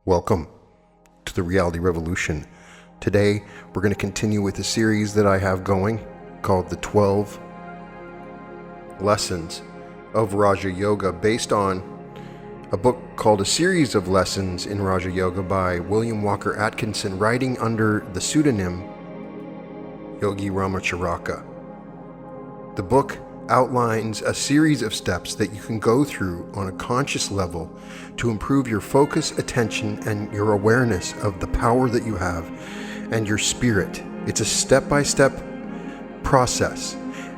Welcome to the Reality Revolution. Today, we're going to continue with a series that I have going called the 12 Lessons of Raja Yoga, based on a book called A Series of Lessons in Raja Yoga by William Walker Atkinson, writing under the pseudonym Yogi Ramacharaka. The book outlines a series of steps that you can go through on a conscious level to improve your focus, attention, and your awareness of the power that you have and your spirit. It's a step-by-step process,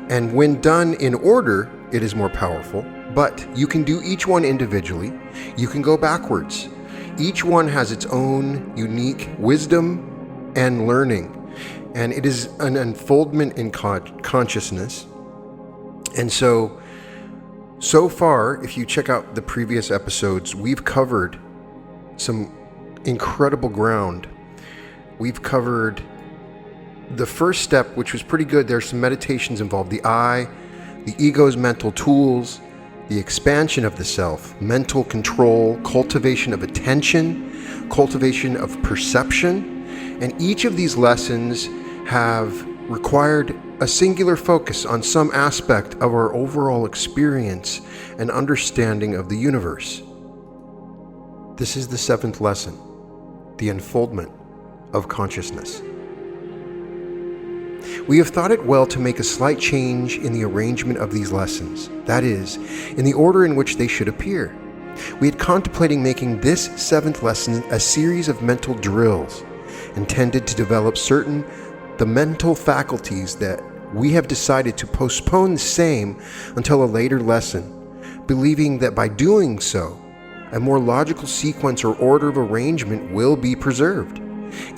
and when done in order, it is more powerful, but you can do each one individually. You can go backwards. Each one has its own unique wisdom and learning, and it is an unfoldment in consciousness. And so far, if you check out the previous episodes, we've covered some incredible ground. We've covered the first step, which was pretty good. There's some meditations involved. The I, the ego's mental tools, the expansion of the self, mental control, cultivation of attention, cultivation of perception. And each of these lessons have required a singular focus on some aspect of our overall experience and understanding of the universe. This is the seventh lesson, the unfoldment of consciousness. We have thought it well to make a slight change in the arrangement of these lessons, that is, in the order in which they should appear. We had contemplated making this seventh lesson a series of mental drills intended to develop the mental faculties that we have decided to postpone the same until a later lesson, believing that by doing so, a more logical sequence or order of arrangement will be preserved.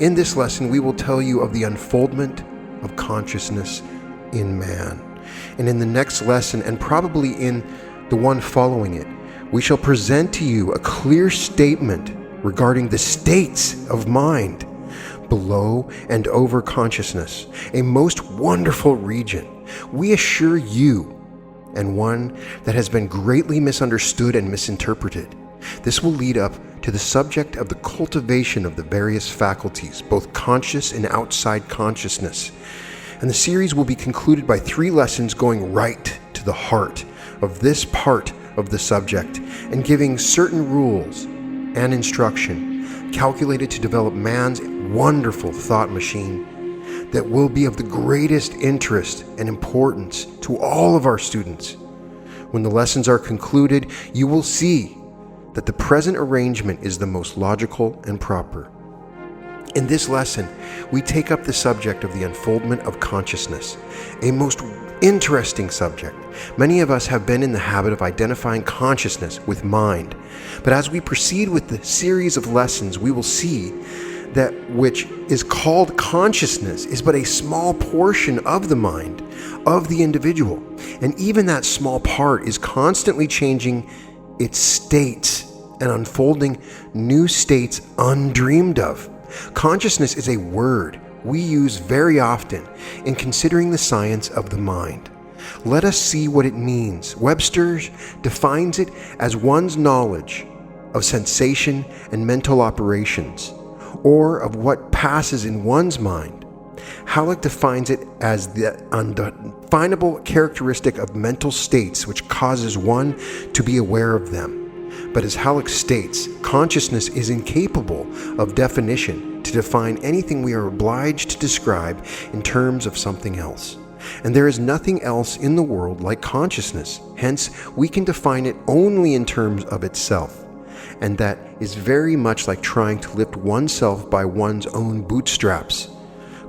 In this lesson, we will tell you of the unfoldment of consciousness in man. And in the next lesson, and probably in the one following it, we shall present to you a clear statement regarding the states of mind below and over consciousness, a most wonderful region, we assure you, and one that has been greatly misunderstood and misinterpreted. This will lead up to the subject of the cultivation of the various faculties, both conscious and outside consciousness. And the series will be concluded by 3 lessons going right to the heart of this part of the subject and giving certain rules and instruction calculated to develop man's wonderful thought machine that will be of the greatest interest and importance to all of our students. When the lessons are concluded, you will see that the present arrangement is the most logical and proper. In this lesson, we take up the subject of the unfoldment of consciousness, a most interesting subject. Many of us have been in the habit of identifying consciousness with mind, but as we proceed with the series of lessons, we will see that which is called consciousness is but a small portion of the mind of the individual, and even that small part is constantly changing its states and unfolding new states undreamed of. Consciousness is a word we use very often in considering the science of the mind. Let us see what it means. Webster defines it as one's knowledge of sensation and mental operations, or of what passes in one's mind. Halleck defines it as the undefinable characteristic of mental states which causes one to be aware of them. But as Halleck states, consciousness is incapable of definition to define anything we are obliged to describe in terms of something else. And there is nothing else in the world like consciousness. Hence, we can define it only in terms of itself. And that is very much like trying to lift oneself by one's own bootstraps.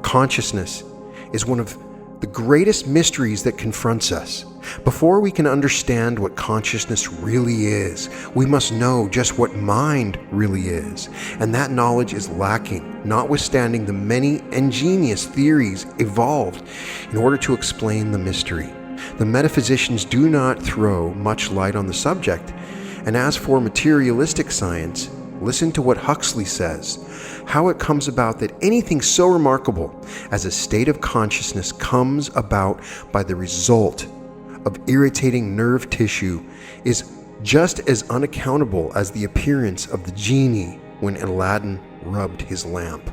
Consciousness is one of the greatest mysteries that confronts us. Before we can understand what consciousness really is, we must know just what mind really is. And that knowledge is lacking, notwithstanding the many ingenious theories evolved in order to explain the mystery. The metaphysicians do not throw much light on the subject. And as for materialistic science, listen to what Huxley says, how it comes about that anything so remarkable as a state of consciousness comes about by the result of irritating nerve tissue is just as unaccountable as the appearance of the genie when Aladdin rubbed his lamp.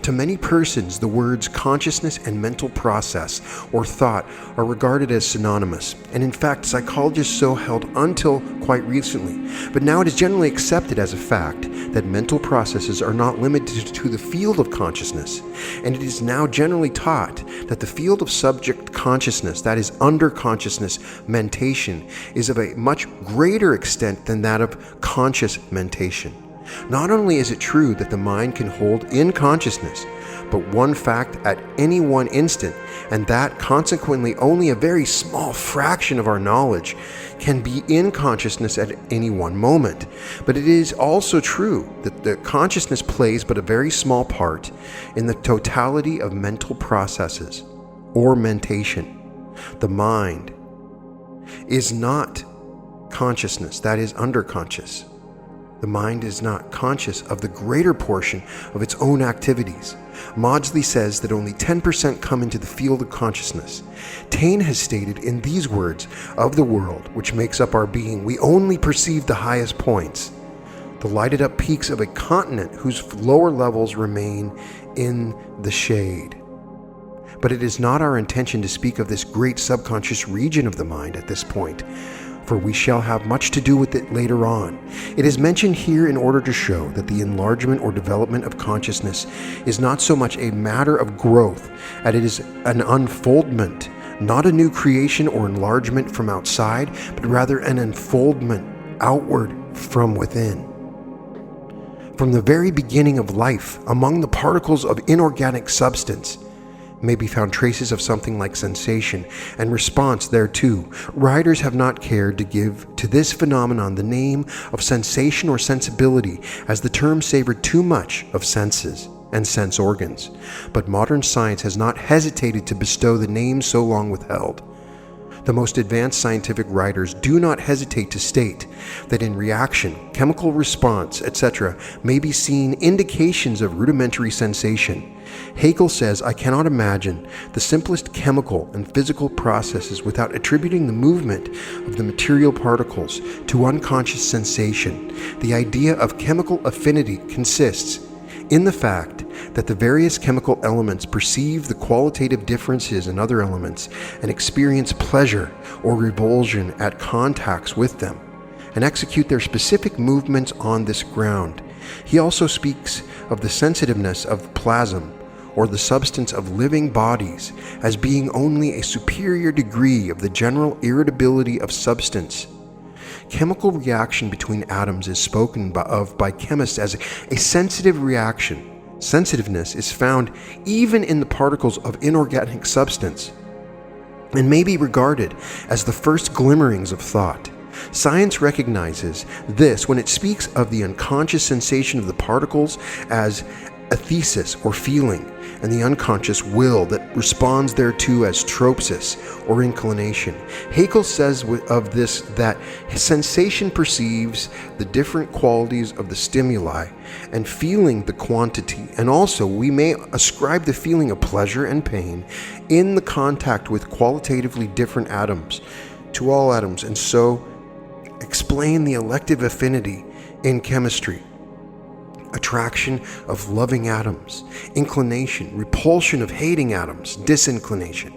To many persons, the words consciousness and mental process or thought are regarded as synonymous, and in fact, psychologists so held until quite recently. But now it is generally accepted as a fact that mental processes are not limited to the field of consciousness, and it is now generally taught that the field of subject consciousness, that is under consciousness mentation, is of a much greater extent than that of conscious mentation. Not only is it true that the mind can hold in consciousness but one fact at any one instant, and that consequently only a very small fraction of our knowledge can be in consciousness at any one moment, but it is also true that the consciousness plays but a very small part in the totality of mental processes or mentation. The mind is not consciousness, that is underconscious. The mind is not conscious of the greater portion of its own activities. Maudsley says that only 10% come into the field of consciousness. Taine has stated in these words, "Of the world which makes up our being, we only perceive the highest points, the lighted up peaks of a continent whose lower levels remain in the shade." But it is not our intention to speak of this great subconscious region of the mind at this point, for we shall have much to do with it later on. It is mentioned here in order to show that the enlargement or development of consciousness is not so much a matter of growth as it is an unfoldment, not a new creation or enlargement from outside, but rather an unfoldment outward from within. From the very beginning of life, among the particles of inorganic substance, may be found traces of something like sensation and response thereto. Writers have not cared to give to this phenomenon the name of sensation or sensibility, as the term savored too much of senses and sense organs. But modern science has not hesitated to bestow the name so long withheld. The most advanced scientific writers do not hesitate to state that in reaction, chemical response, etc., may be seen indications of rudimentary sensation. Hegel says, "I cannot imagine the simplest chemical and physical processes without attributing the movement of the material particles to unconscious sensation. The idea of chemical affinity consists in the fact that the various chemical elements perceive the qualitative differences in other elements and experience pleasure or revulsion at contacts with them, and execute their specific movements on this ground." He also speaks of the sensitiveness of plasm, or the substance of living bodies, as being only a superior degree of the general irritability of substance. Chemical reaction between atoms is spoken of by chemists as a sensitive reaction. Sensitiveness is found even in the particles of inorganic substance, and may be regarded as the first glimmerings of thought. Science recognizes this when it speaks of the unconscious sensation of the particles as a thesis or feeling, and the unconscious will that responds thereto as tropsis or inclination. Hegel says of this that sensation perceives the different qualities of the stimuli, and feeling the quantity, and also we may ascribe the feeling of pleasure and pain in the contact with qualitatively different atoms to all atoms, and so explain the elective affinity in chemistry. Attraction of loving atoms, inclination, repulsion of hating atoms, disinclination.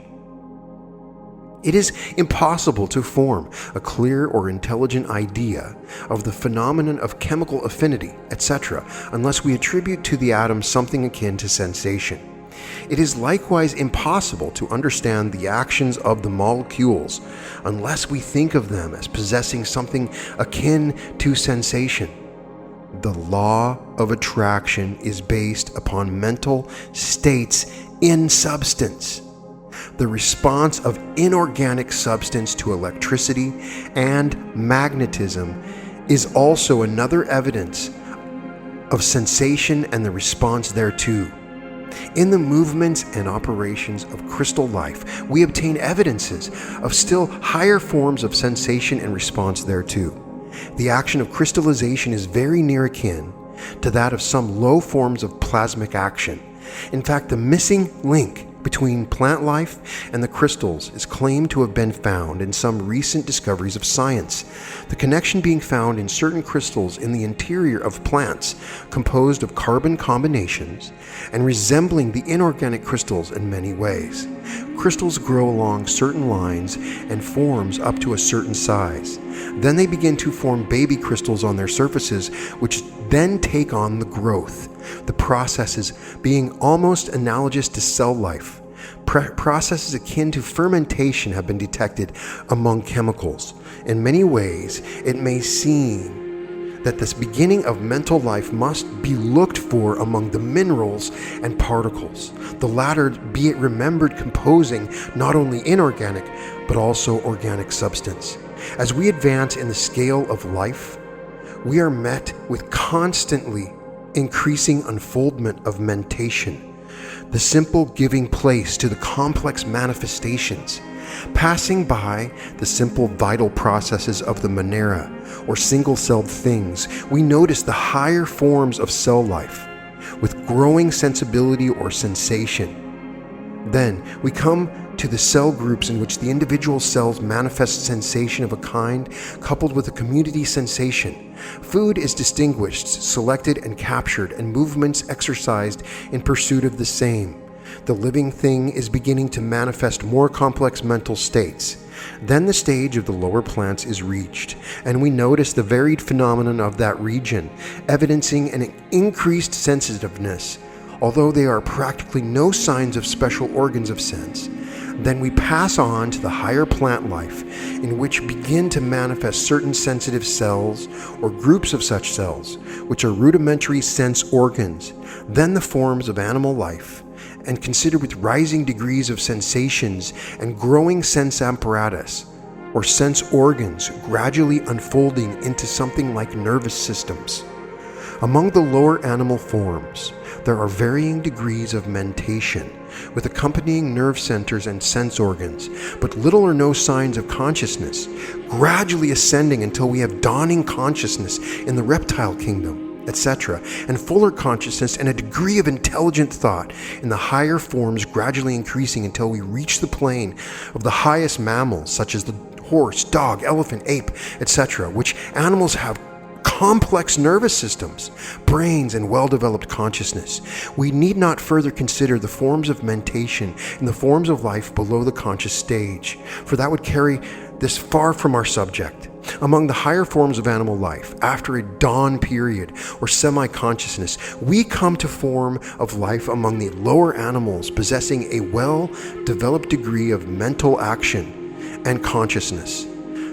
It is impossible to form a clear or intelligent idea of the phenomenon of chemical affinity, etc., unless we attribute to the atom something akin to sensation. It is likewise impossible to understand the actions of the molecules unless we think of them as possessing something akin to sensation. The law of attraction is based upon mental states in substance. The response of inorganic substance to electricity and magnetism is also another evidence of sensation and the response thereto. In the movements and operations of crystal life, we obtain evidences of still higher forms of sensation and response thereto. The action of crystallization is very near akin to that of some low forms of plasmic action. In fact, the missing link between between plant life and the crystals is claimed to have been found in some recent discoveries of science, the connection being found in certain crystals in the interior of plants composed of carbon combinations and resembling the inorganic crystals in many ways. Crystals grow along certain lines and forms up to a certain size. Then they begin to form baby crystals on their surfaces, which then take on the growth. The processes being almost analogous to cell life. Processes akin to fermentation have been detected among chemicals. In many ways, it may seem that this beginning of mental life must be looked for among the minerals and particles, the latter, be it remembered, composing not only inorganic but also organic substance. As we advance in the scale of life, we are met with constantly increasing unfoldment of mentation, the simple giving place to the complex manifestations. Passing by the simple vital processes of the Monera, or single-celled things, we notice the higher forms of cell life, with growing sensibility or sensation. Then we come to the cell groups in which the individual cells manifest sensation of a kind, coupled with a community sensation. Food is distinguished, selected, and captured, and movements exercised in pursuit of the same. The living thing is beginning to manifest more complex mental states. Then the stage of the lower plants is reached, and we notice the varied phenomenon of that region, evidencing an increased sensitiveness, although there are practically no signs of special organs of sense. Then we pass on to the higher plant life, in which begin to manifest certain sensitive cells or groups of such cells, which are rudimentary sense organs. Then the forms of animal life, and considered with rising degrees of sensations and growing sense apparatus, or sense organs, gradually unfolding into something like nervous systems. Among the lower animal forms, there are varying degrees of mentation, with accompanying nerve centers and sense organs, but little or no signs of consciousness, gradually ascending until we have dawning consciousness in the reptile kingdom, etc., and fuller consciousness and a degree of intelligent thought in the higher forms, gradually increasing until we reach the plane of the highest mammals, such as the horse, dog, elephant, ape, etc., which animals have complex nervous systems, brains, and well-developed consciousness. We need not further consider the forms of mentation and the forms of life below the conscious stage, for that would carry this far from our subject. Among the higher forms of animal life, after a dawn period or semi-consciousness, we come to form of life among the lower animals possessing a well-developed degree of mental action and consciousness,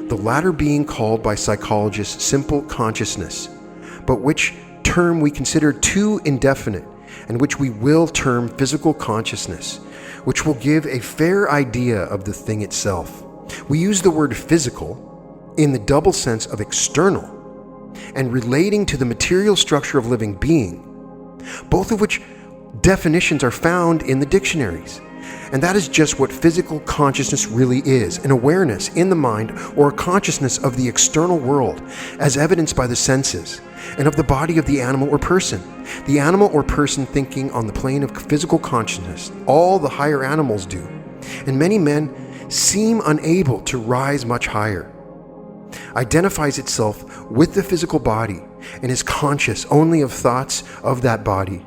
the latter being called by psychologists simple consciousness, but which term we consider too indefinite, and which we will term physical consciousness, which will give a fair idea of the thing itself. We use the word physical in the double sense of external and relating to the material structure of living being, both of which definitions are found in the dictionaries. And that is just what physical consciousness really is, an awareness in the mind or a consciousness of the external world, as evidenced by the senses, and of the body of the animal or person. The animal or person thinking on the plane of physical consciousness, all the higher animals do, and many men seem unable to rise much higher, identifies itself with the physical body and is conscious only of thoughts of that body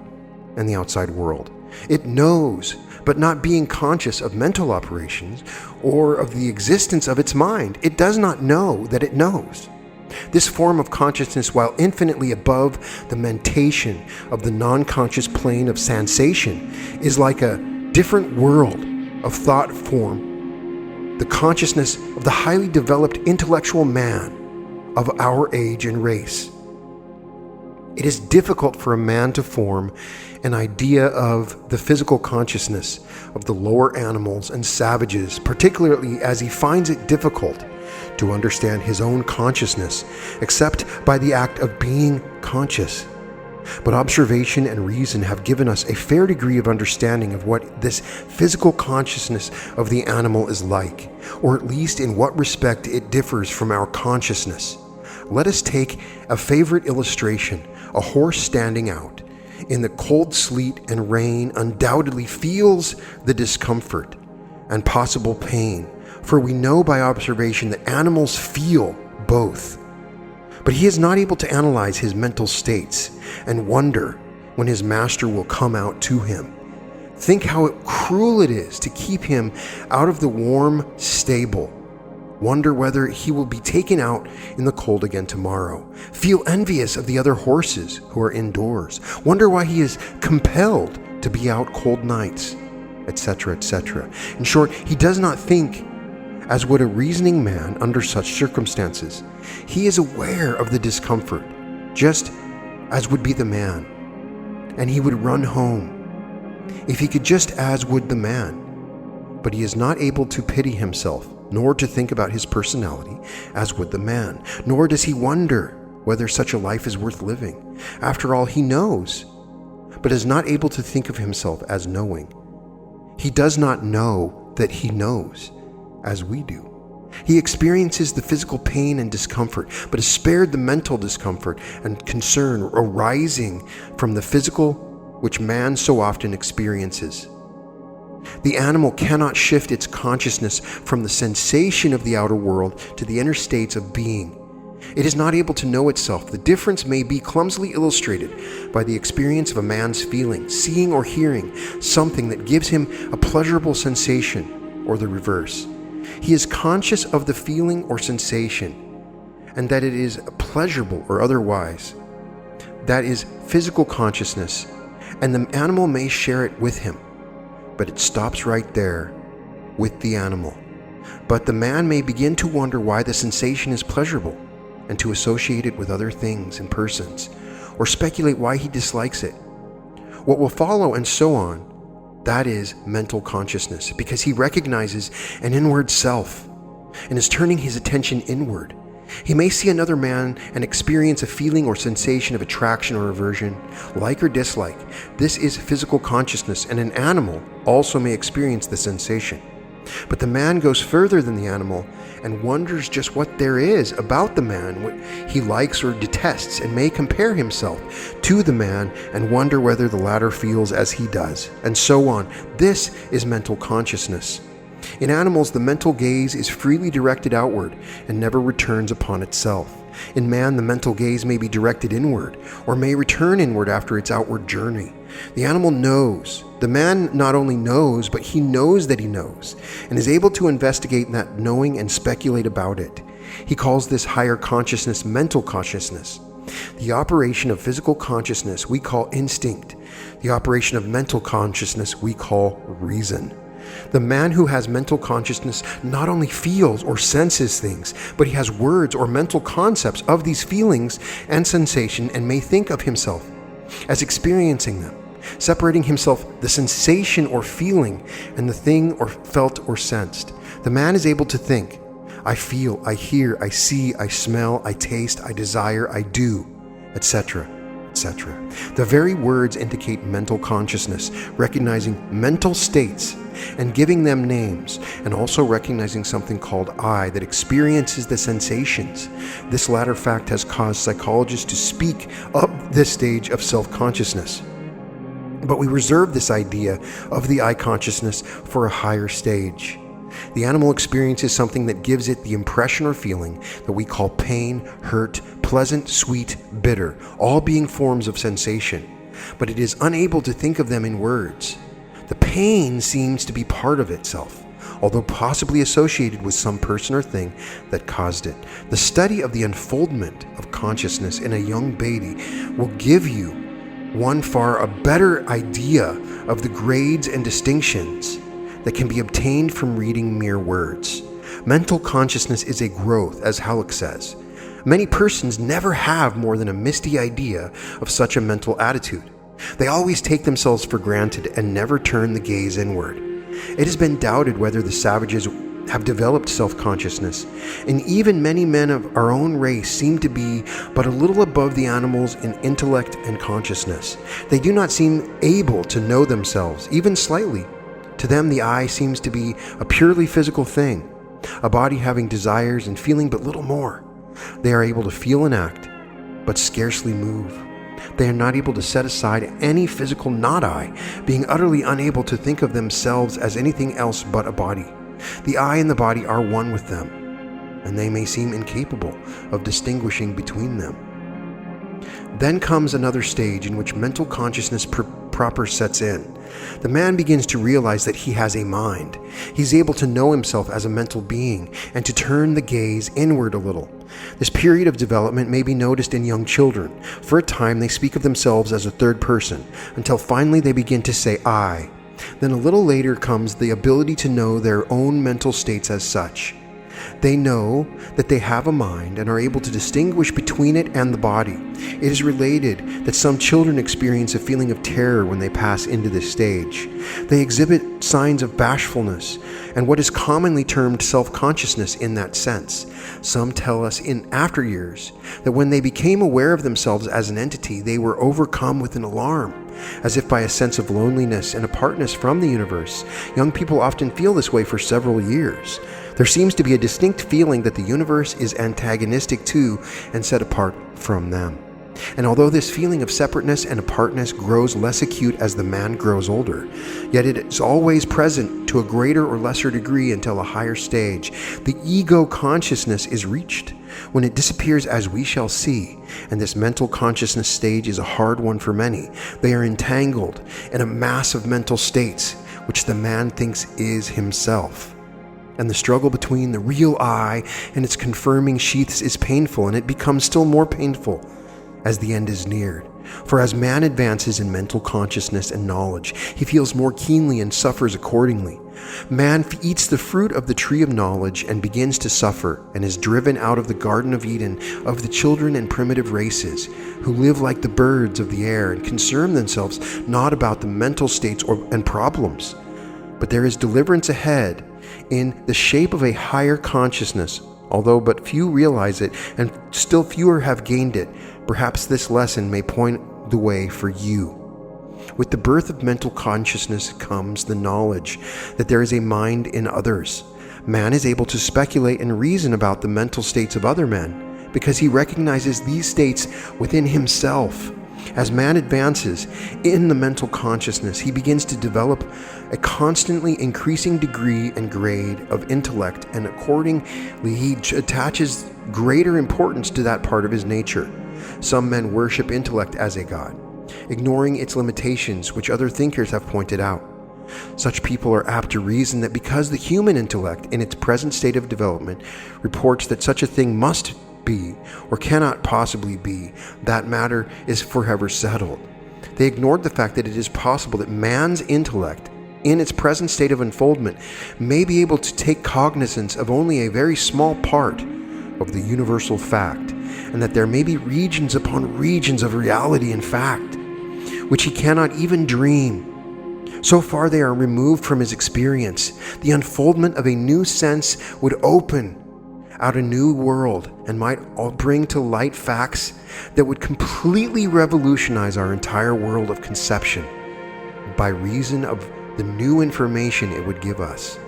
and the outside world. It knows, but not being conscious of mental operations or of the existence of its mind. It does not know that it knows. This form of consciousness, while infinitely above the mentation of the non-conscious plane of sensation, is like a different world of thought form, the consciousness of the highly developed intellectual man of our age and race. It is difficult for a man to form an idea of the physical consciousness of the lower animals and savages, particularly as he finds it difficult to understand his own consciousness, except by the act of being conscious. But observation and reason have given us a fair degree of understanding of what this physical consciousness of the animal is like, or at least in what respect it differs from our consciousness. Let us take a favorite illustration, a horse standing out in the cold sleet and rain undoubtedly feels the discomfort and possible pain, for we know by observation that animals feel both. But he is not able to analyze his mental states and wonder when his master will come out to him. Think how cruel it is to keep him out of the warm stable. Wonder whether he will be taken out in the cold again tomorrow. Feel envious of the other horses who are indoors. Wonder why he is compelled to be out cold nights, etc., etc. In short, he does not think as would a reasoning man under such circumstances. He is aware of the discomfort, just as would be the man, and he would run home if he could, just as would the man. But he is not able to pity himself, nor to think about his personality as would the man, nor does he wonder whether such a life is worth living. After all, he knows, but is not able to think of himself as knowing. He does not know that he knows, as we do. He experiences the physical pain and discomfort, but is spared the mental discomfort and concern arising from the physical, which man so often experiences. The animal cannot shift its consciousness from the sensation of the outer world to the inner states of being. It is not able to know itself. The difference may be clumsily illustrated by the experience of a man's feeling, seeing or hearing something that gives him a pleasurable sensation, or the reverse. He is conscious of the feeling or sensation, and that it is pleasurable or otherwise. That is physical consciousness, and the animal may share it with him, but it stops right there with the animal. But the man may begin to wonder why the sensation is pleasurable, and to associate it with other things and persons, or speculate why he dislikes it. What will follow, and so on, that is mental consciousness, because he recognizes an inward self and is turning his attention inward. He may see another man and experience a feeling or sensation of attraction or aversion, like or dislike. This is physical consciousness, and an animal also may experience the sensation. But the man goes further than the animal and wonders just what there is about the man, what he likes or detests, and may compare himself to the man and wonder whether the latter feels as he does, and so on. This is mental consciousness. In animals, the mental gaze is freely directed outward and never returns upon itself. In man, the mental gaze may be directed inward, or may return inward after its outward journey. The animal knows. The man not only knows, but he knows that he knows, and is able to investigate that knowing and speculate about it. He calls this higher consciousness mental consciousness. The operation of physical consciousness we call instinct. The operation of mental consciousness we call reason. The man who has mental consciousness not only feels or senses things, but he has words or mental concepts of these feelings and sensation, and may think of himself as experiencing them, separating himself the sensation or feeling and the thing or felt or sensed. The man is able to think, I feel, I hear, I see, I smell, I taste, I desire, I do, etc., etc. The very words indicate mental consciousness, recognizing mental states and giving them names, and also recognizing something called I that experiences the sensations. This latter fact has caused psychologists to speak of this stage of self-consciousness. But we reserve this idea of the I consciousness for a higher stage. The animal experiences something that gives it the impression or feeling that we call pain, hurt, pleasant, sweet, bitter, all being forms of sensation, but it is unable to think of them in words. The pain seems to be part of itself, although possibly associated with some person or thing that caused it. The study of the unfoldment of consciousness in a young baby will give you one far a better idea of the grades and distinctions that can be obtained from reading mere words. Mental consciousness is a growth, as Halleck says. Many persons never have more than a misty idea of such a mental attitude. They always take themselves for granted and never turn the gaze inward. It has been doubted whether the savages have developed self-consciousness, and even many men of our own race seem to be but a little above the animals in intellect and consciousness. They do not seem able to know themselves, even slightly. To them, the I seems to be a purely physical thing, a body having desires and feeling but little more. They are able to feel and act, but scarcely move. They are not able to set aside any physical not-I, being utterly unable to think of themselves as anything else but a body. The I and the body are one with them, and they may seem incapable of distinguishing between them. Then comes another stage in which mental consciousness proper sets in. The man begins to realize that he has a mind. He's able to know himself as a mental being and to turn the gaze inward a little. This period of development may be noticed in young children. For a time, they speak of themselves as a third person, until finally they begin to say I. Then a little later comes the ability to know their own mental states as such. They know that they have a mind and are able to distinguish between it and the body. It is related that some children experience a feeling of terror when they pass into this stage. They exhibit signs of bashfulness and what is commonly termed self-consciousness in that sense. Some tell us in after years that when they became aware of themselves as an entity, they were overcome with an alarm, as if by a sense of loneliness and apartness from the universe. Young people often feel this way for several years. There seems to be a distinct feeling that the universe is antagonistic to and set apart from them. And although this feeling of separateness and apartness grows less acute as the man grows older, yet it is always present to a greater or lesser degree until a higher stage, the ego consciousness, is reached, when it disappears, as we shall see. And this mental consciousness stage is a hard one for many. They are entangled in a mass of mental states, which the man thinks is himself. And the struggle between the real I and its confirming sheaths is painful, and it becomes still more painful as the end is neared. For as man advances in mental consciousness and knowledge, he feels more keenly and suffers accordingly. Man eats the fruit of the tree of knowledge and begins to suffer, and is driven out of the Garden of Eden of the children and primitive races, who live like the birds of the air and concern themselves not about the mental states and problems. But there is deliverance ahead in the shape of a higher consciousness, although but few realize it and still fewer have gained it. Perhaps this lesson may point the way for you. With the birth of mental consciousness comes the knowledge that there is a mind in others. Man is able to speculate and reason about the mental states of other men because he recognizes these states within himself. As man advances in the mental consciousness, he begins to develop a constantly increasing degree and grade of intellect, and accordingly he attaches greater importance to that part of his nature. Some men worship intellect as a god, ignoring its limitations, which other thinkers have pointed out. Such people are apt to reason that because the human intellect, in its present state of development, reports that such a thing must be or cannot possibly be, that matter is forever settled. They ignored the fact that it is possible that man's intellect, in its present state of unfoldment, may be able to take cognizance of only a very small part of the universal fact, and that there may be regions upon regions of reality and fact, which he cannot even dream. So far they are removed from his experience. The unfoldment of a new sense would open out a new world and might all bring to light facts that would completely revolutionize our entire world of conception by reason of the new information it would give us.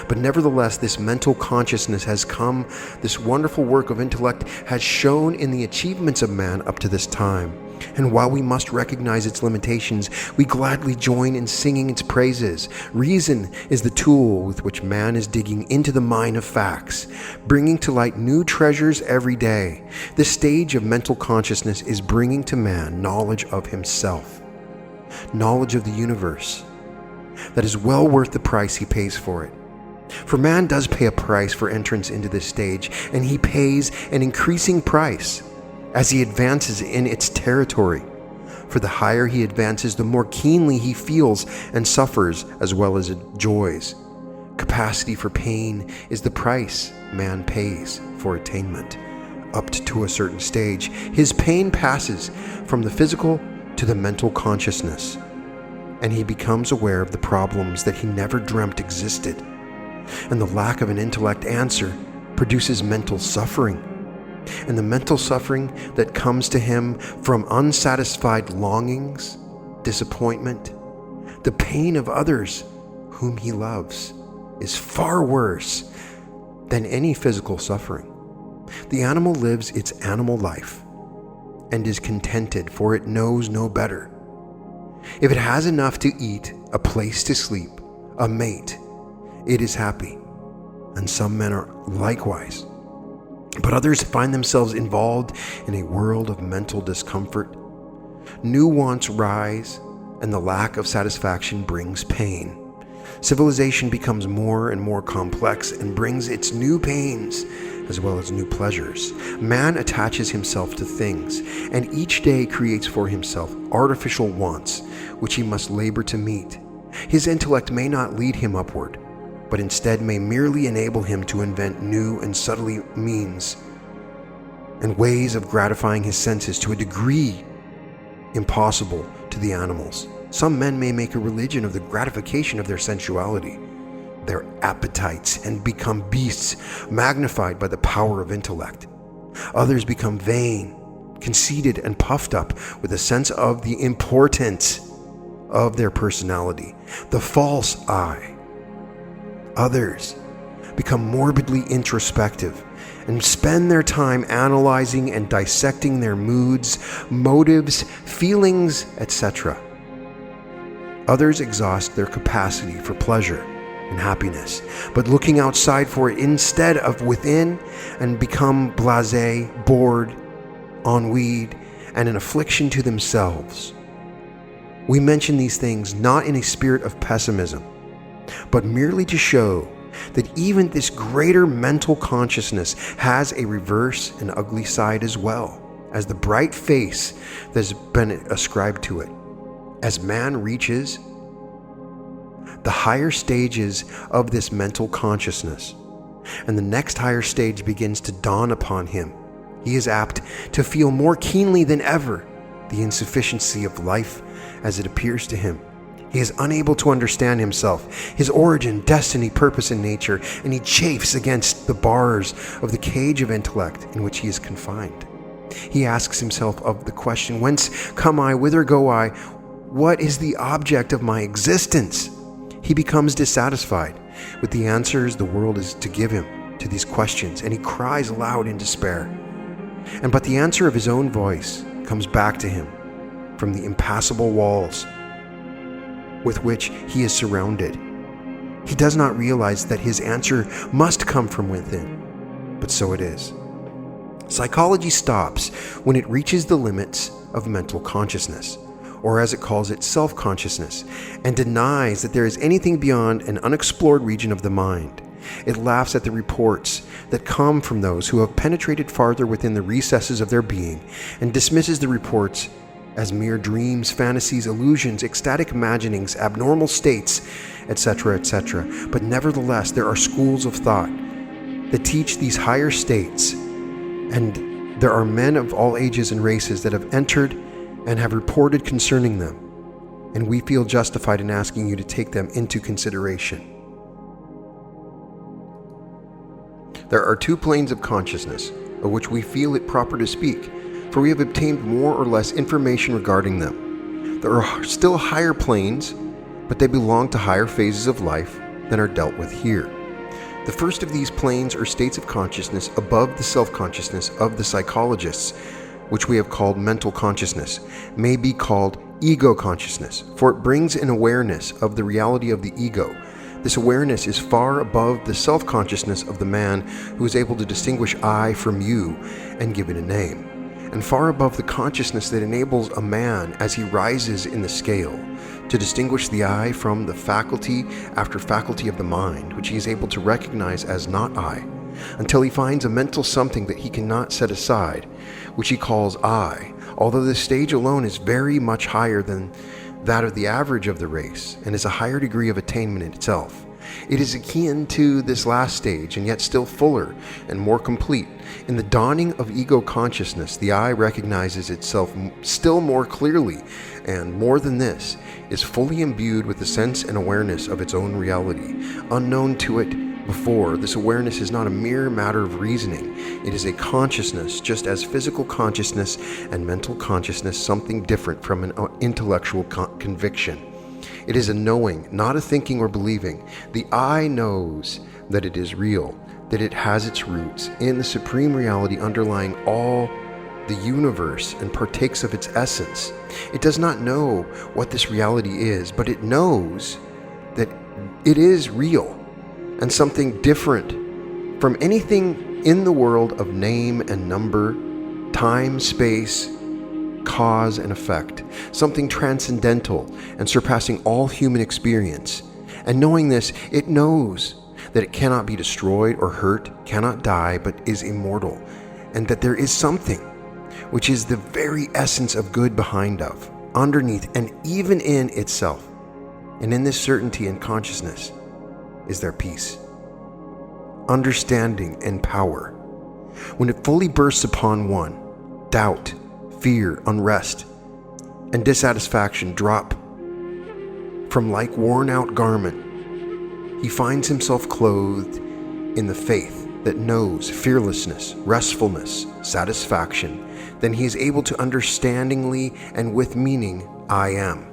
But nevertheless, this mental consciousness has come, this wonderful work of intellect has shown in the achievements of man up to this time. And while we must recognize its limitations, we gladly join in singing its praises. Reason is the tool with which man is digging into the mine of facts, bringing to light new treasures every day. This stage of mental consciousness is bringing to man knowledge of himself, knowledge of the universe, that is well worth the price he pays for it. For man does pay a price for entrance into this stage, and he pays an increasing price as he advances in its territory. For the higher he advances, the more keenly he feels and suffers, as well as enjoys. Capacity for pain is the price man pays for attainment. Up to a certain stage, his pain passes from the physical to the mental consciousness, and he becomes aware of the problems that he never dreamt existed. And the lack of an intellect answer produces mental suffering. And the mental suffering that comes to him from unsatisfied longings, disappointment, the pain of others whom he loves, is far worse than any physical suffering. The animal lives its animal life, and is contented, for it knows no better. If it has enough to eat, a place to sleep, a mate, it is happy. And some men are likewise. But others find themselves involved in a world of mental discomfort. New wants rise, and the lack of satisfaction brings pain. Civilization becomes more and more complex and brings its new pains as well as new pleasures. Man attaches himself to things, and each day creates for himself artificial wants, which he must labor to meet. His intellect may not lead him upward, but instead may merely enable him to invent new and subtle means and ways of gratifying his senses to a degree impossible to the animals. Some men may make a religion of the gratification of their sensuality, their appetites, and become beasts magnified by the power of intellect. Others become vain, conceited, and puffed up with a sense of the importance of their personality, the false I. Others become morbidly introspective and spend their time analyzing and dissecting their moods, motives, feelings, etc. Others exhaust their capacity for pleasure and happiness, but looking outside for it instead of within, and become blasé, bored, ennuied, and an affliction to themselves. We mention these things not in a spirit of pessimism, but merely to show that even this greater mental consciousness has a reverse and ugly side as well as the bright face that has been ascribed to it. As man reaches the higher stages of this mental consciousness, and the next higher stage begins to dawn upon him, he is apt to feel more keenly than ever the insufficiency of life as it appears to him. He is unable to understand himself, his origin, destiny, purpose, and nature, and he chafes against the bars of the cage of intellect in which he is confined. He asks himself of the question, whence come I, whither go I, what is the object of my existence? He becomes dissatisfied with the answers the world is to give him to these questions, and he cries aloud in despair. But the answer of his own voice comes back to him from the impassable walls with which he is surrounded. He does not realize that his answer must come from within, but so it is. Psychology stops when it reaches the limits of mental consciousness, or as it calls it, self-consciousness, and denies that there is anything beyond an unexplored region of the mind. It laughs at the reports that come from those who have penetrated farther within the recesses of their being, and dismisses the reports as mere dreams, fantasies, illusions, ecstatic imaginings, abnormal states, etc., etc. But nevertheless, there are schools of thought that teach these higher states, and there are men of all ages and races that have entered and have reported concerning them, and we feel justified in asking you to take them into consideration. There are two planes of consciousness, of which we feel it proper to speak, for we have obtained more or less information regarding them. There are still higher planes, but they belong to higher phases of life than are dealt with here. The first of these planes are states of consciousness above the self-consciousness of the psychologists, which we have called mental consciousness, may be called ego consciousness, for it brings an awareness of the reality of the ego. This awareness is far above the self-consciousness of the man who is able to distinguish I from you and give it a name, and far above the consciousness that enables a man, as he rises in the scale, to distinguish the I from the faculty after faculty of the mind, which he is able to recognize as not I, until he finds a mental something that he cannot set aside, which he calls I, although this stage alone is very much higher than that of the average of the race, and is a higher degree of attainment itself. It is akin to this last stage, and yet still fuller and more complete. In the dawning of ego consciousness, the I recognizes itself still more clearly, and more than this, is fully imbued with the sense and awareness of its own reality. Unknown to it before, this awareness is not a mere matter of reasoning. It is a consciousness, just as physical consciousness and mental consciousness, something different from an intellectual conviction. It is a knowing, not a thinking or believing. The I knows that it is real, that it has its roots in the supreme reality underlying all the universe and partakes of its essence. It does not know what this reality is, but it knows that it is real and something different from anything in the world of name and number, time, space, cause and effect, something transcendental and surpassing all human experience. And knowing this, it knows that it cannot be destroyed or hurt, cannot die, but is immortal, and that there is something which is the very essence of good behind of, underneath, and even in itself. And in this certainty and consciousness is their peace, understanding, and power. When it fully bursts upon one, doubt, fear, unrest, and dissatisfaction drop from like worn-out garment. He finds himself clothed in the faith that knows fearlessness, restfulness, satisfaction. Then he is able to understandingly and with meaning, I am.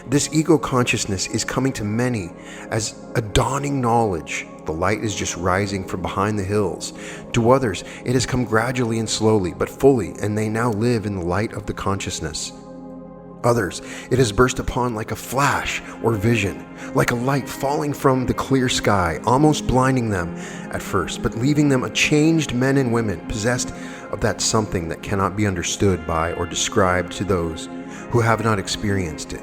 This ego consciousness is coming to many as a dawning knowledge. The light is just rising from behind the hills. To others, it has come gradually and slowly, but fully, and they now live in the light of the consciousness. Others, it has burst upon like a flash or vision, like a light falling from the clear sky, almost blinding them at first, but leaving them a changed men and women, possessed of that something that cannot be understood by or described to those who have not experienced it.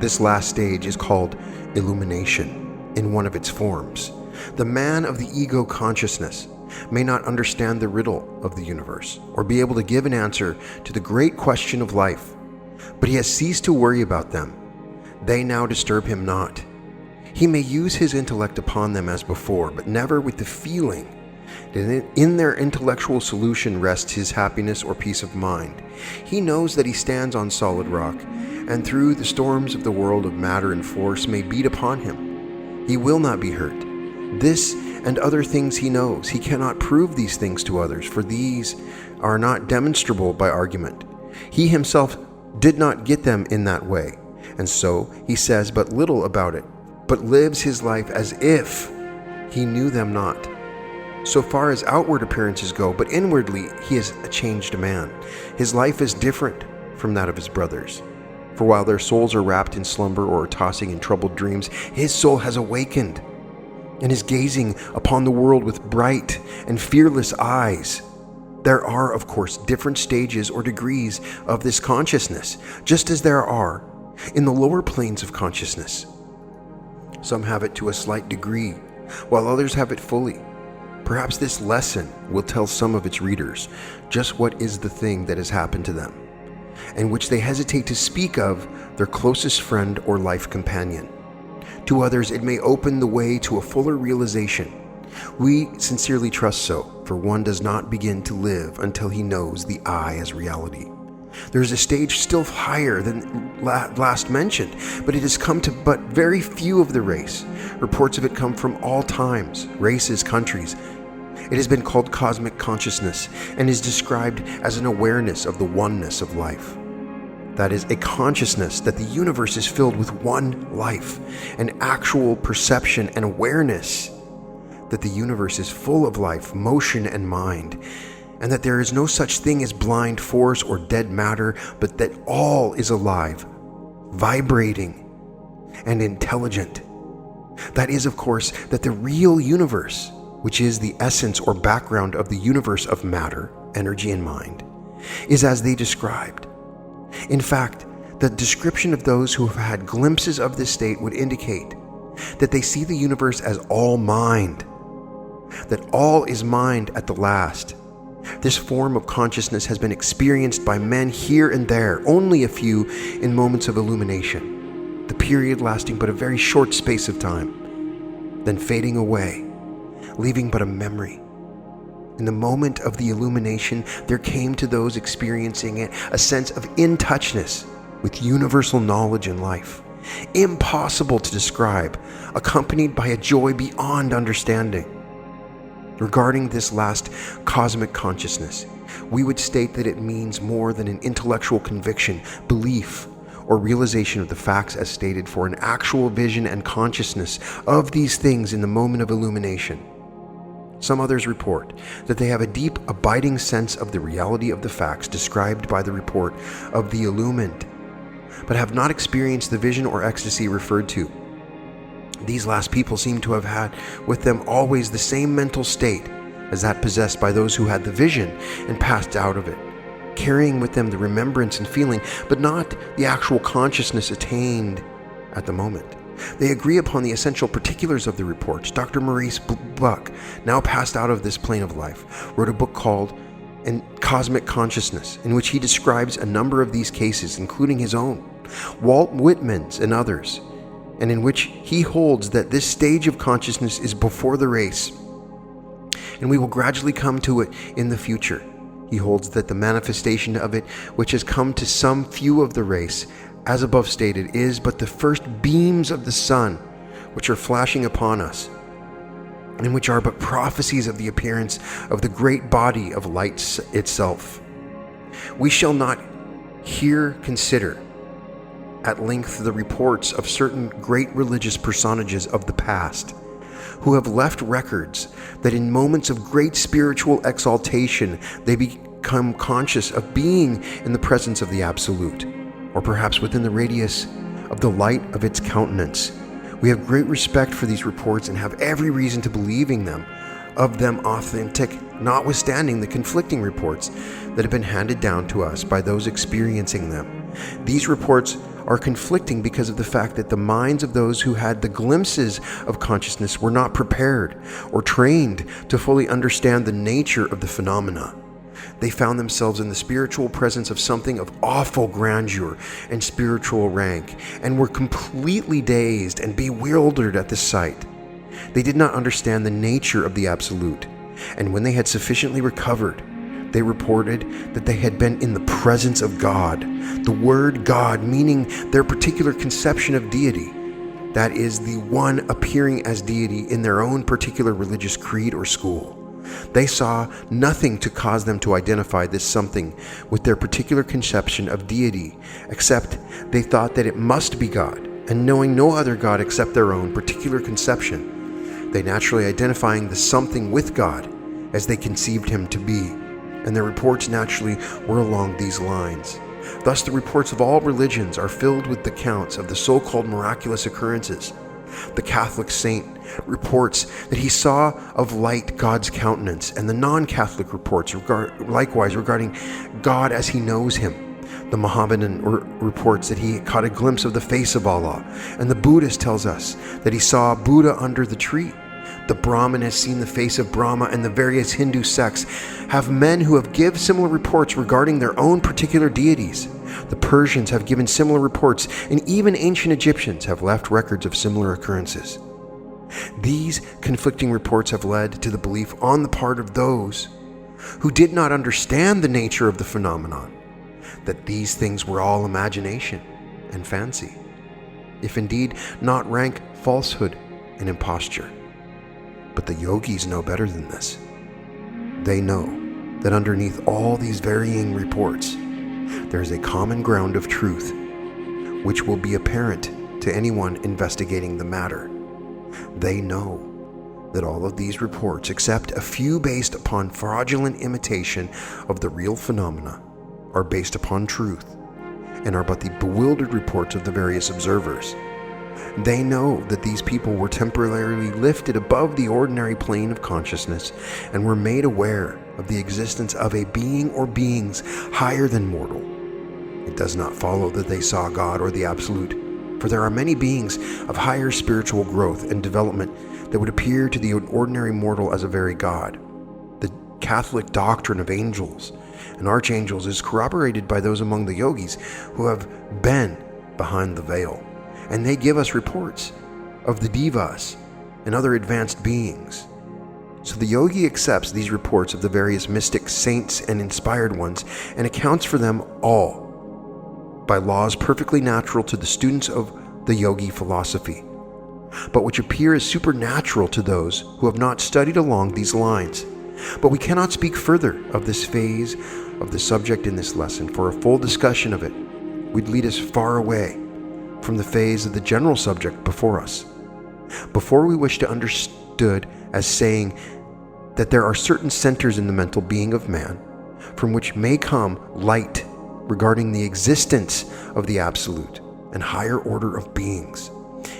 This last stage is called illumination in one of its forms. The man of the ego consciousness may not understand the riddle of the universe or be able to give an answer to the great question of life, but he has ceased to worry about them. They now disturb him not. He may use his intellect upon them as before, but never with the feeling that in their intellectual solution rests his happiness or peace of mind. He knows that he stands on solid rock, and through the storms of the world of matter and force may beat upon him, he will not be hurt. This and other things he knows. He cannot prove these things to others, for these are not demonstrable by argument. He himself did not get them in that way, and so he says but little about it, but lives his life as if he knew them not. So far as outward appearances go, but inwardly he is a changed man. His life is different from that of his brothers. For while their souls are wrapped in slumber or tossing in troubled dreams, his soul has awakened and is gazing upon the world with bright and fearless eyes. There are, of course, different stages or degrees of this consciousness, just as there are in the lower planes of consciousness. Some have it to a slight degree, while others have it fully. Perhaps this lesson will tell some of its readers just what is the thing that has happened to them, and which they hesitate to speak of their closest friend or life companion. To others, it may open the way to a fuller realization. We sincerely trust so, for one does not begin to live until he knows the I as reality. There is a stage still higher than last mentioned, but it has come to but very few of the race. Reports of it come from all times, races, countries. It has been called cosmic consciousness and is described as an awareness of the oneness of life. That is, a consciousness that the universe is filled with one life, an actual perception and awareness that the universe is full of life, motion, and mind, and that there is no such thing as blind force or dead matter, but that all is alive, vibrating, and intelligent. That is, of course, that the real universe, which is the essence or background of the universe of matter, energy, and mind, is as they described. In fact, the description of those who have had glimpses of this state would indicate that they see the universe as all mind, that all is mind at the last. This form of consciousness has been experienced by men here and there, only a few in moments of illumination, the period lasting but a very short space of time, then fading away, leaving but a memory. In the moment of the illumination, there came to those experiencing it a sense of in-touchness with universal knowledge and life, impossible to describe, accompanied by a joy beyond understanding. Regarding this last cosmic consciousness, we would state that it means more than an intellectual conviction, belief, or realization of the facts as stated, for an actual vision and consciousness of these things in the moment of illumination. Some others report that they have a deep, abiding sense of the reality of the facts described by the report of the illumined, but have not experienced the vision or ecstasy referred to. These last people seem to have had with them always the same mental state as that possessed by those who had the vision and passed out of it, carrying with them the remembrance and feeling, but not the actual consciousness attained at the moment. They agree upon the essential particulars of the reports. Dr. Maurice Buck, now passed out of this plane of life, wrote a book called Cosmic Consciousness, in which he describes a number of these cases, including his own, Walt Whitman's, and others, and in which he holds that this stage of consciousness is before the race, and we will gradually come to it in the future. He holds that the manifestation of it, which has come to some few of the race, as above stated, is but the first beams of the sun, which are flashing upon us, and which are but prophecies of the appearance of the great body of light itself. We shall not here consider at length the reports of certain great religious personages of the past, who have left records that in moments of great spiritual exaltation they become conscious of being in the presence of the Absolute, or perhaps within the radius of the light of its countenance. We have great respect for these reports and have every reason to believing them of them authentic, notwithstanding the conflicting reports that have been handed down to us by those experiencing them. These reports are conflicting because of the fact that the minds of those who had the glimpses of consciousness were not prepared or trained to fully understand the nature of the phenomena. They found themselves in the spiritual presence of something of awful grandeur and spiritual rank, and were completely dazed and bewildered at the sight. They did not understand the nature of the Absolute, and when they had sufficiently recovered, they reported that they had been in the presence of God, the word God meaning their particular conception of deity, that is, the one appearing as deity in their own particular religious creed or school. They saw nothing to cause them to identify this something with their particular conception of deity, except they thought that it must be God, and knowing no other God except their own particular conception, they naturally identifying the something with God as they conceived him to be, and their reports naturally were along these lines. Thus the reports of all religions are filled with accounts of the so-called miraculous occurrences. The Catholic saint reports that he saw of light God's countenance, and the non-Catholic reports likewise regarding God as he knows him. The Mohammedan reports that he caught a glimpse of the face of Allah, and the Buddhist tells us that he saw Buddha under the tree. The Brahmin has seen the face of Brahma, and the various Hindu sects have men who have given similar reports regarding their own particular deities. The Persians have given similar reports, and even ancient Egyptians have left records of similar occurrences. These conflicting reports have led to the belief on the part of those who did not understand the nature of the phenomenon that these things were all imagination and fancy, if indeed not rank falsehood and imposture. But the yogis know better than this. They know that underneath all these varying reports, there is a common ground of truth, which will be apparent to anyone investigating the matter. They know that all of these reports, except a few based upon fraudulent imitation of the real phenomena, are based upon truth, and are but the bewildered reports of the various observers. They know that these people were temporarily lifted above the ordinary plane of consciousness and were made aware of the existence of a being or beings higher than mortal. It does not follow that they saw God or the Absolute, for there are many beings of higher spiritual growth and development that would appear to the ordinary mortal as a very God. The Catholic doctrine of angels and archangels is corroborated by those among the yogis who have been behind the veil, and they give us reports of the devas and other advanced beings. So the yogi accepts these reports of the various mystic saints and inspired ones and accounts for them all by laws perfectly natural to the students of the yogi philosophy, but which appear as supernatural to those who have not studied along these lines. But we cannot speak further of this phase of the subject in this lesson, for a full discussion of it would lead us far away from the phase of the general subject before us. Before we wish to understood as saying that there are certain centers in the mental being of man from which may come light regarding the existence of the Absolute and higher order of beings.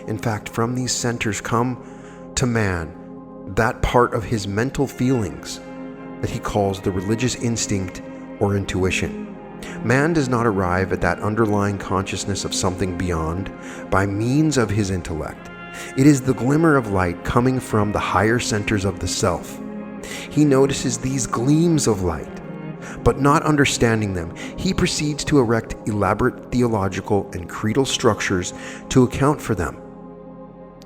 In fact, from these centers come to man that part of his mental feelings that he calls the religious instinct or intuition. Man does not arrive at that underlying consciousness of something beyond by means of his intellect. It is the glimmer of light coming from the higher centers of the self. He notices these gleams of light, but not understanding them, he proceeds to erect elaborate theological and creedal structures to account for them.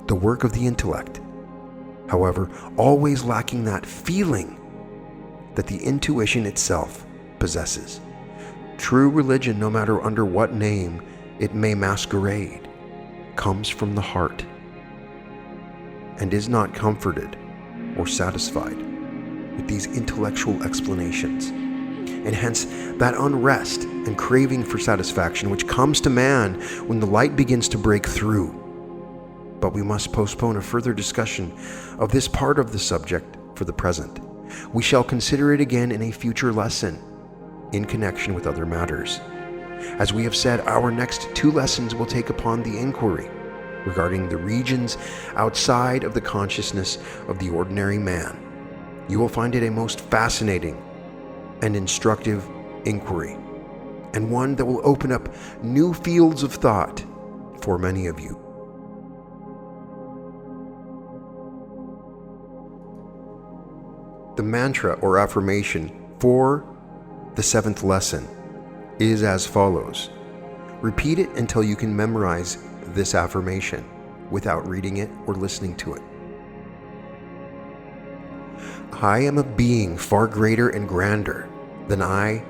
The work of the intellect, however, always lacking that feeling that the intuition itself possesses. True religion, no matter under what name it may masquerade, comes from the heart and is not comforted or satisfied with these intellectual explanations. And hence that unrest and craving for satisfaction which comes to man when the light begins to break through. But we must postpone a further discussion of this part of the subject for the present. We shall consider it again in a future lesson in connection with other matters. As we have said, our next 2 lessons will take upon the inquiry regarding the regions outside of the consciousness of the ordinary man. You will find it a most fascinating and instructive inquiry, and one that will open up new fields of thought for many of you. The mantra or affirmation for the 7th lesson is as follows. Repeat it until you can memorize this affirmation without reading it or listening to it. I am a being far greater and grander than I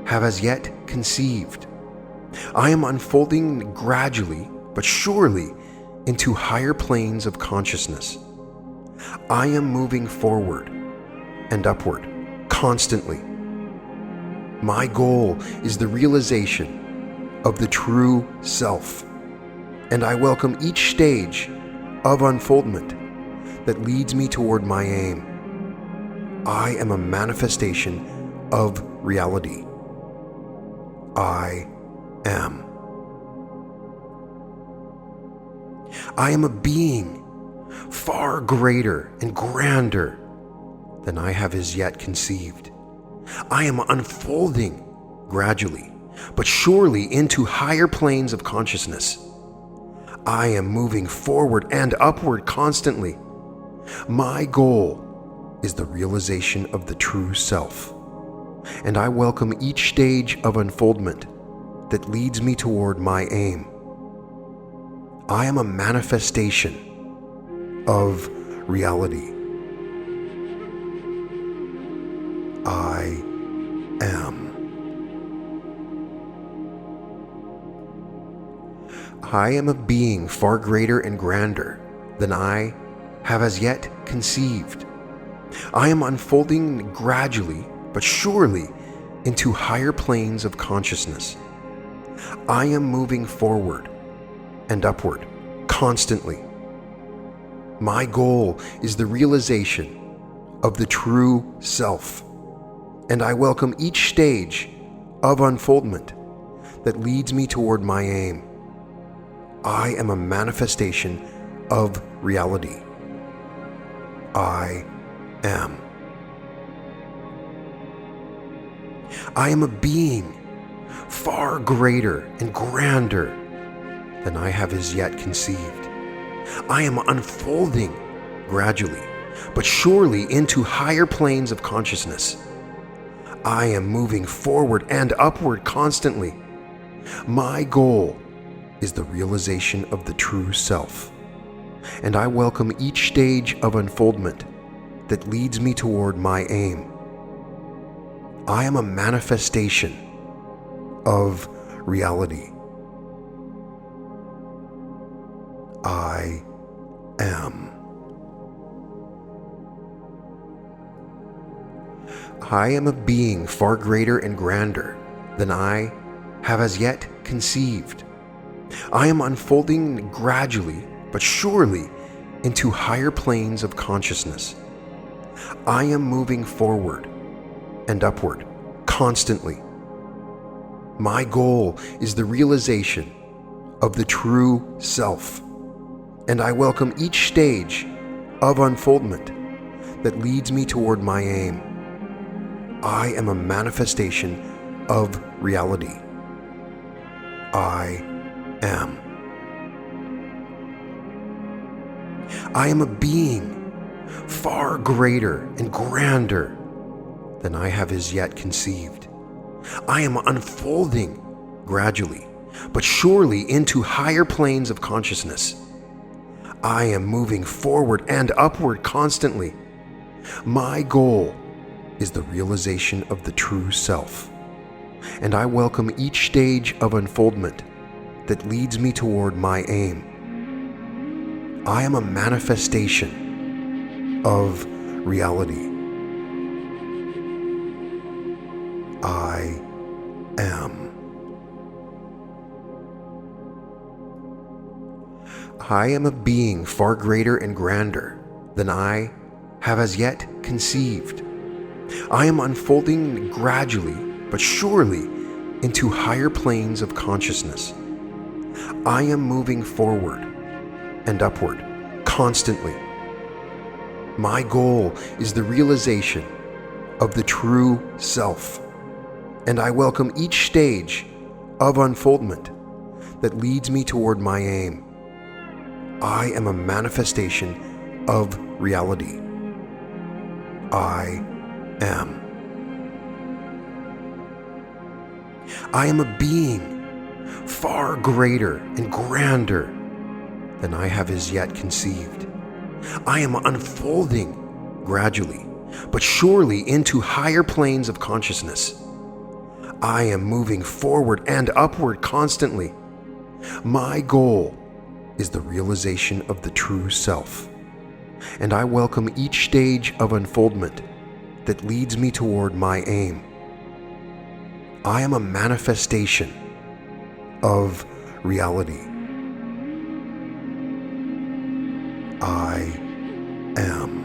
have as yet conceived. I am unfolding gradually but surely into higher planes of consciousness. I am moving forward and upward constantly. My goal is the realization of the true self, and I welcome each stage of unfoldment that leads me toward my aim. I am a manifestation of reality. I am. I am a being far greater and grander than I have as yet conceived. I am unfolding gradually, but surely into higher planes of consciousness. I am moving forward and upward constantly. My goal is the realization of the true self, and I welcome each stage of unfoldment that leads me toward my aim. I am a manifestation of reality. I am. I am a being far greater and grander than I have as yet conceived. I am unfolding gradually but surely into higher planes of consciousness. I am moving forward and upward constantly. My goal is the realization of the true self, and I welcome each stage of unfoldment that leads me toward my aim. I am a manifestation of reality. I am. I am a being far greater and grander than I have as yet conceived. I am unfolding gradually, but surely into higher planes of consciousness. I am moving forward and upward constantly. My goal is the realization of the true self, and I welcome each stage of unfoldment that leads me toward my aim. I am a manifestation of reality. I am. I am a being far greater and grander than I have as yet conceived. I am unfolding gradually but surely into higher planes of consciousness. I am moving forward and upward constantly. My goal is the realization of the true self, and I welcome each stage of unfoldment that leads me toward my aim. I am a manifestation of reality. I am. I am a being far greater and grander than I have as yet conceived. I am unfolding gradually, but surely into higher planes of consciousness. I am moving forward and upward constantly. My goal is the realization of the true self, and I welcome each stage of unfoldment that leads me toward my aim. I am a manifestation of reality. I am. I am a being far greater and grander than I have as yet conceived. I am unfolding gradually but surely into higher planes of consciousness. I am moving forward and upward constantly. My goal is the realization of the true self, and I welcome each stage of unfoldment that leads me toward my aim. I am a manifestation of reality. I am. I am a being far greater and grander than I have as yet conceived. I am unfolding gradually, but surely into higher planes of consciousness. I am moving forward and upward constantly. My goal is the realization of the true self, and I welcome each stage of unfoldment that leads me toward my aim. I am a manifestation of reality. I am.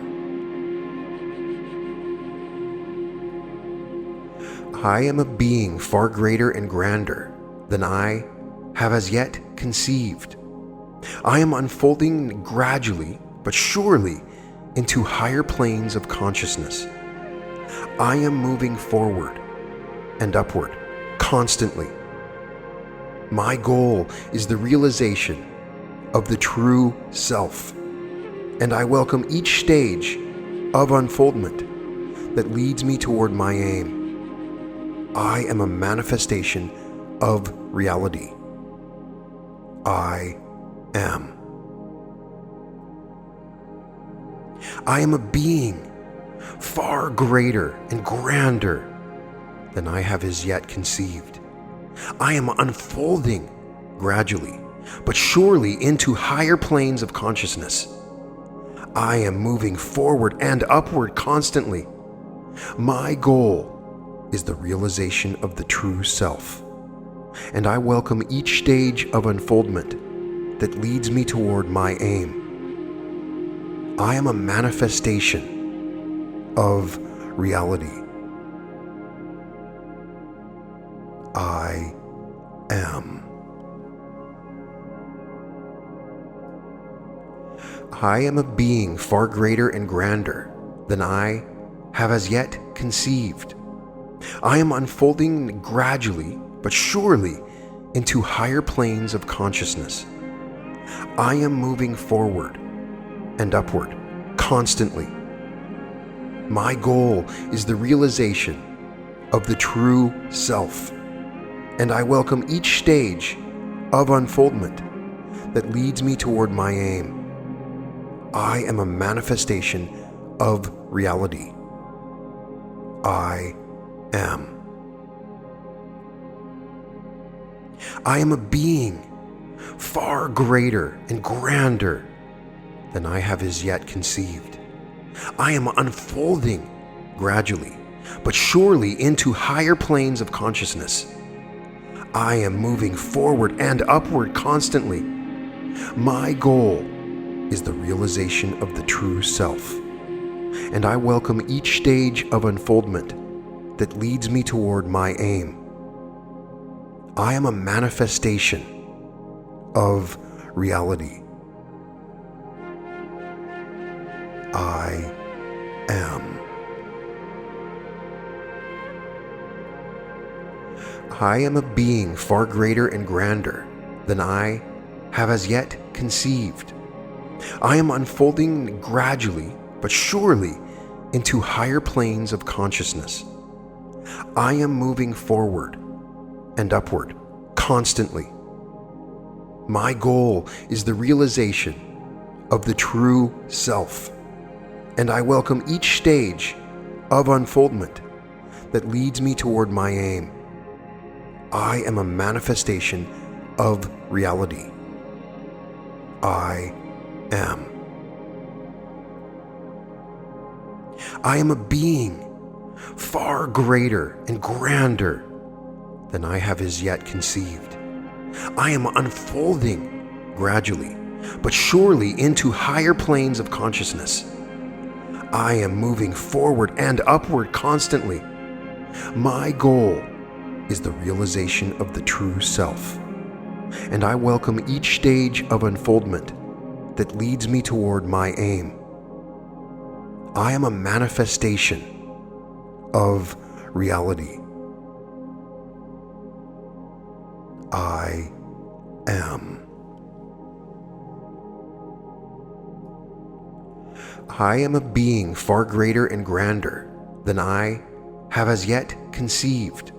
I am a being far greater and grander than I have as yet conceived. I am unfolding gradually but surely into higher planes of consciousness. I am moving forward and upward constantly. My goal is the realization of the true self, and I welcome each stage of unfoldment that leads me toward my aim. I am a manifestation of reality. I am. I am a being far greater and grander than I have as yet conceived. I am unfolding gradually, but surely into higher planes of consciousness. I am moving forward and upward constantly. My goal is the realization of the true self, and I welcome each stage of unfoldment that leads me toward my aim. I am a manifestation of reality. I am. I am a being far greater and grander than I have as yet conceived. I am unfolding gradually but surely into higher planes of consciousness. I am moving forward and upward constantly. My goal is the realization of the true self, and I welcome each stage of unfoldment that leads me toward my aim. I am a manifestation of reality. I am. I am a being far greater and grander than I have as yet conceived. I am unfolding gradually, but surely into higher planes of consciousness. I am moving forward and upward constantly. My goal is the realization of the true self, and I welcome each stage of unfoldment that leads me toward my aim. I am a manifestation of reality. I am. I am a being far greater and grander than I have as yet conceived. I am unfolding gradually but surely into higher planes of consciousness. I am moving forward and upward constantly. My goal is the realization of the true self, and I welcome each stage of unfoldment that leads me toward my aim. I am a manifestation of reality. I am. I am a being far greater and grander than I have as yet conceived. I am unfolding gradually, but surely into higher planes of consciousness. I am moving forward and upward constantly. My goal is the realization of the true self, and I welcome each stage of unfoldment that leads me toward my aim. I am a manifestation of reality. I am. I am a being far greater and grander than I have as yet conceived.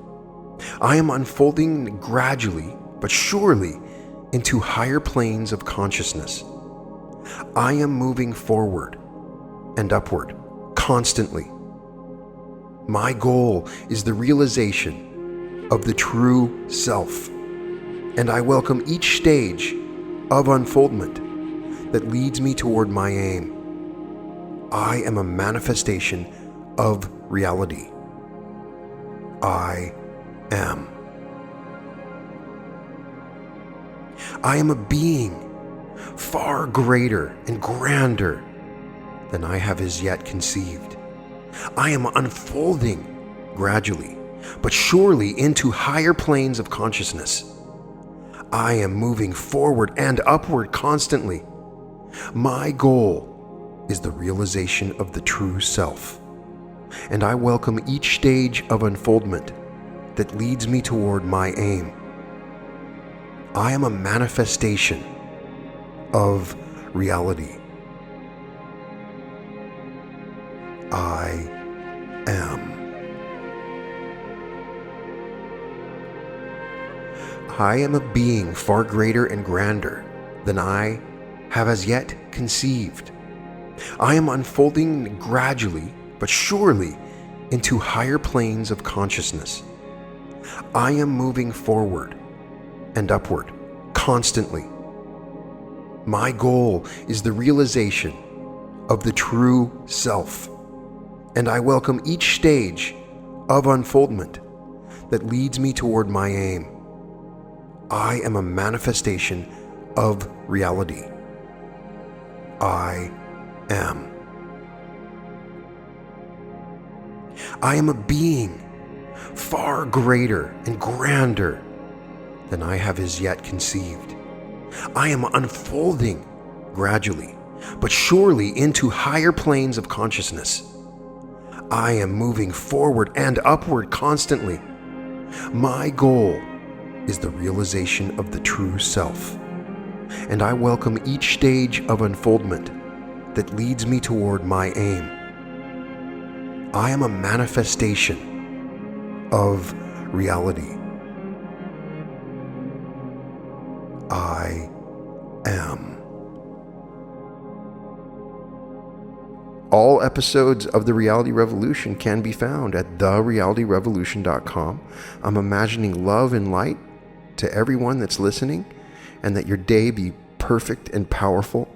I am unfolding gradually but surely into higher planes of consciousness. I am moving forward and upward constantly. My goal is the realization of the true self, and I welcome each stage of unfoldment that leads me toward my aim. I am a manifestation of reality. I am. I am a being far greater and grander than I have as yet conceived. I am unfolding gradually, but surely into higher planes of consciousness. I am moving forward and upward constantly. My goal is the realization of the true self, and I welcome each stage of unfoldment that leads me toward my aim. I am a manifestation of reality. I am. I am a being far greater and grander than I have as yet conceived. I am unfolding gradually but surely into higher planes of consciousness. I am moving forward and upward constantly. My goal is the realization of the true self, and I welcome each stage of unfoldment that leads me toward my aim. I am a manifestation of reality. I am. I am a being far greater and grander than I have as yet conceived. I am unfolding gradually, but surely into higher planes of consciousness. I am moving forward and upward constantly. My goal is the realization of the true self, and I welcome each stage of unfoldment that leads me toward my aim. I am a manifestation of reality. I am. All episodes of The Reality Revolution can be found at therealityrevolution.com. I'm imagining love and light to everyone that's listening, and that your day be perfect and powerful.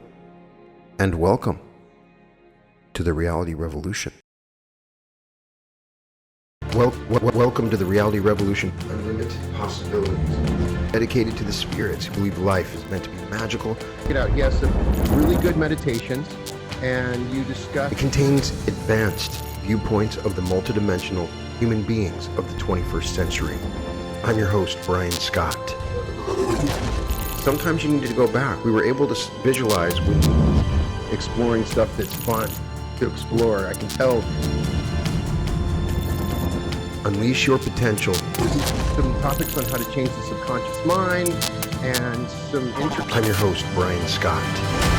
And welcome to The Reality Revolution. Welcome to The Reality Revolution. Unlimited possibilities. Dedicated to the spirits who believe life is meant to be magical. Get out. He has some really good meditations. and you discuss. It contains advanced viewpoints of the multidimensional human beings of the 21st century. I'm your host, Brian Scott. Sometimes you need to go back. We were able to visualize when exploring stuff that's fun to explore. I can tell. Unleash your potential. Some topics on how to change the subconscious mind and some I'm your host, Brian Scott.